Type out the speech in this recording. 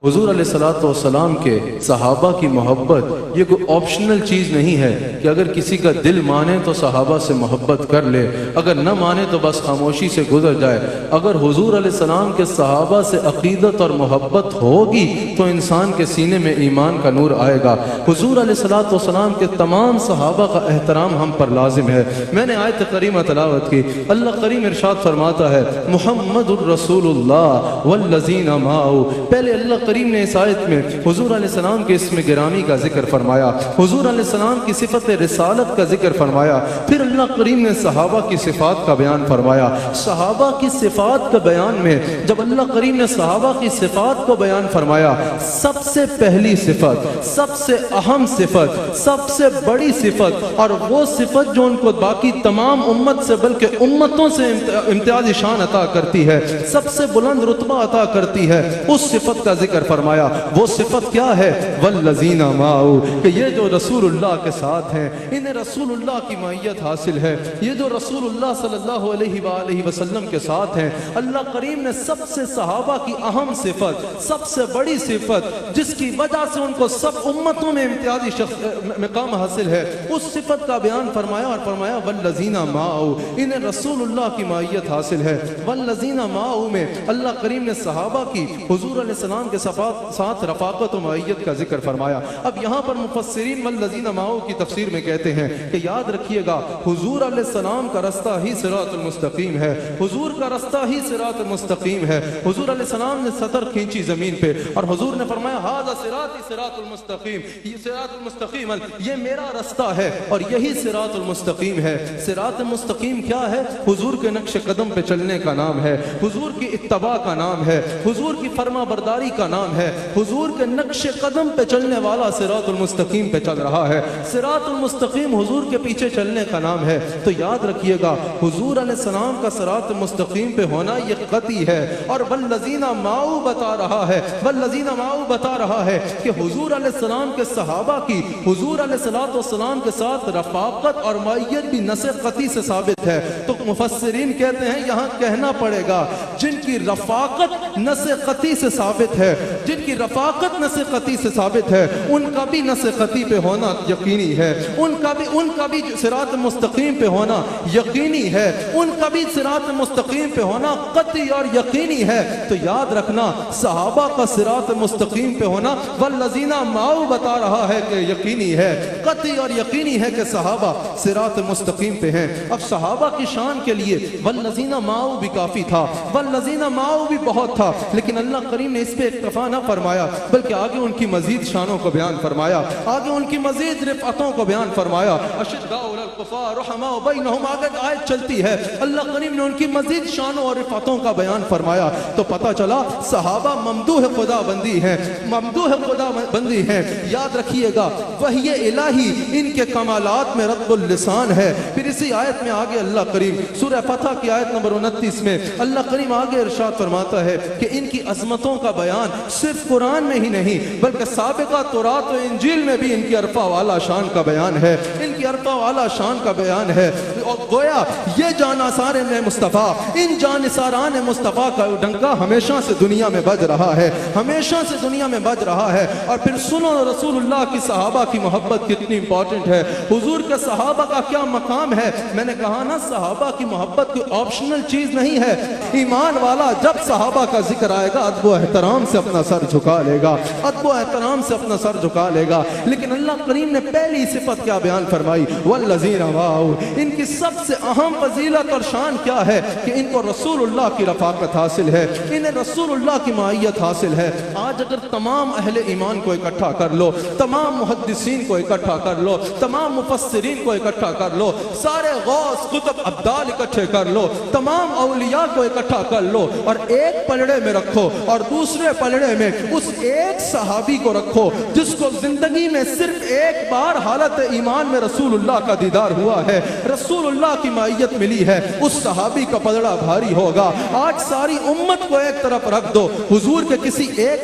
حضور علیہ الصلوۃ والسلام کے صحابہ کی محبت یہ کوئی آپشنل چیز نہیں ہے کہ اگر کسی کا دل مانے تو صحابہ سے محبت کر لے، اگر نہ مانے تو بس خاموشی سے گزر جائے۔ اگر حضور علیہ السلام کے صحابہ سے عقیدت اور محبت ہوگی تو انسان کے سینے میں ایمان کا نور آئے گا۔ حضور علیہ الصلوۃ والسلام کے تمام صحابہ کا احترام ہم پر لازم ہے۔ میں نے آیت کریمہ تلاوت کی، اللہ کریم ارشاد فرماتا ہے محمد الرسول اللہ والذین معہ۔ پہلے اللہ کریم نے اس آیت میں حضور علیہ السلام کے اسم گرامی کا ذکر فرمایا، حضور علیہ السلام کی صفت رسالت کا ذکر فرمایا، پھر اللہ کریم نے صحابہ کی صفات کا بیان فرمایا۔ صحابہ کی صفات کا بیان میں جب اللہ کریم نے صحابہ کی صفات کو بیان فرمایا، سب سے پہلی صفت، سب سے اہم صفت، سب سے بڑی صفت، اور وہ صفت جو ان کو باقی تمام امت سے بلکہ امتوں سے امتیازی شان عطا کرتی ہے، سب سے بلند رتبہ عطا کرتی ہے، اس صفت کا ذکر فرمایا۔ وہ صفت کیا ہے؟ والذین معہ، کہ یہ جو رسول اللہ کے ساتھ ہیں انہیں رسول اللہ کی معیت حاصل ہے۔ یہ جو رسول اللہ صلی اللہ علیہ وآلہ وسلم کے ساتھ ہیں، اللہ کریم نے سب سے صحابہ کی اہم صفت، سب سے بڑی صفت جس کی وجہ سے ان کو سب امتوں میں امتیازی مقام حاصل ہے، اس صفت کا بیان فرمایا اور فرمایا والذین معہ، انہیں رسول اللہ کی معیت حاصل ہے۔ والذین معہ میں اللہ کریم نے صحابہ کی حضور علیہ السلام کے ساتھ رفاقت و معیت کا ذکر فرمایا۔ اب یہاں پر مفسرین والذین معہ کی تفسیر میں کہتے ہیں کہ یاد رکھیے گا حضور علیہ السلام کا رستہ ہی صراط المستقیم ہے، حضور کا رستہ ہی صراط المستقیم ہے۔ حضور علیہ السلام نے سطر کھینچی زمین پہ اور حضور نے فرمایا ھذا صراطی صراط المستقیم، یہ صراط المستقیم یہ میرا رستہ ہے اور یہی صراط المستقیم ہے۔ صراط المستقیم کیا ہے؟ حضور کے نقش قدم پہ چلنے کا نام ہے، حضور کی اتباع کا نام ہے، حضور کی فرما برداری کا نام ہے، حضور کے نقش قدم پہ چلنے والا صراط المستقیم پہ چل رہا ہے۔ صراط المستقیم حضور کے پیچھے چلنے کا نام ہے۔ تو یاد رکھیے گا حضور علیہ السلام کا صراط مستقیم پہ ہونا یہ قطعی ہے، اور والذین معہ بتا رہا ہے، والذین معہ بتا رہا ہے کہ حضور علیہ السلام کے صحابہ کی حضور علیہ السلام کے ساتھ رفاقت اور معیت بھی نص قطعی سے ثابت ہے۔ تو مفسرین کہتے ہیں یہاں کہنا پڑے گا جن کی رفاقت نص قطعی سے ثابت ہے، جن کی رفاقت نص قطعی سے ثابت ہے، ان کا بھی نص قطعی پہ ہونا یقینی ہے، ان کا بھی صراط مستقیم پہ ہونا یقینی ہے، ان کا بھی صراط مستقیم پہ ہونا قطعی اور یقینی ہے۔ تو یاد رکھنا صحابہ کا صراط مستقیم پہ ہونا والذین معہ بتا رہا ہے کہ یقینی ہے، قطعی اور یقینی ہے کہ صحابہ صراط مستقیم پہ ہیں۔ اب صحابہ کی شان کے لیے والذین معہ بھی کافی تھا، والذین معہ بھی بہت تھا، لیکن اللہ کریم نے اس پہ اکتفا نہ فرمایا بلکہ آگے ان کی مزید شانوں کو بیان فرمایا، آگے ان کی مزید رفعتوں کو بیان فرمایا۔ اشداء علی الکفار رحماء بینہم، آگے آیت چلتی ہے، اللہ کریم نے ان کی مزید شانوں اور رفعتوں کا بیان فرمایا۔ تو پتہ چلا صحابہ ممدوح خدا بندی ہیں، ممدوح خدا بندی ہیں۔ یاد رکھیے گا وحی الہی ان کے کمالات میں رطب اللسان ہے۔ پھر اسی آیت میں آگے اللہ کریم سورہ فتح کی آیت نمبر 29 میں اللہ کریم آگے ارشاد فرماتا ہے کہ ان کی عظمتوں کا بیان صرف قرآن میں ہی نہیں بلکہ سابقہ تورات و انجیل میں بھی ان کی عرفہ والا شان کا بیان ہے، ان کی عرفہ والا شان کا بیان ہے۔ اور گویا یہ جانثاران مصطفیٰ، ان جانثاران مصطفیٰ کا ڈنکا ہمیشہ سے دنیا میں بج رہا ہے، ہمیشہ سے دنیا میں بج رہا ہے۔ اور پھر سنو رسول اللہ کی صحابہ کی محبت کتنی امپورٹنٹ ہے، حضور کے صحابہ کا کیا مقام ہے۔ میں نے کہا نا صحابہ کی محبت کوئی آپشنل چیز نہیں ہے۔ ایمان والا جب صحابہ کا ذکر آئے گا ادب و احترام سے اپنا سر جھکا لے گا، ادب و احترام سے اپنا سر جھکا لے گا۔ لیکن اللہ کریم نے پہلی صفت کیا بیان فرمائی؟ والذین معہ، ان کی سب سے اہم فضیلت اور شان کیا ہے کہ ان کو رسول اللہ کی رفاقت حاصل ہے، انہیں رسول اللہ کی معیت حاصل ہے۔ آج اگر تمام اہل ایمان کو اکٹھا کر لو، تمام محدثین کو اکٹھا کر لو، تمام مفسرین کو اکٹھا کر لو، سارے غوث قطب ابدال اکٹھے کر لو، تمام اولیاء کو اکٹھا کر لو اور ایک پلڑے میں رکھو اور دوسرے پلڑے میں اس ایک صحابی کو رکھو جس کو زندگی میں صرف ایک بار حالت ایمان میں رسول اللہ کا دیدار ہوا ہے، رسول اللہ کی معیت ملی ہے، اس صحابی کا پلڑا بھاری ہوگا۔ آج ساری امت کو ایک طرف رکھ دو، حضور کے کسی ایک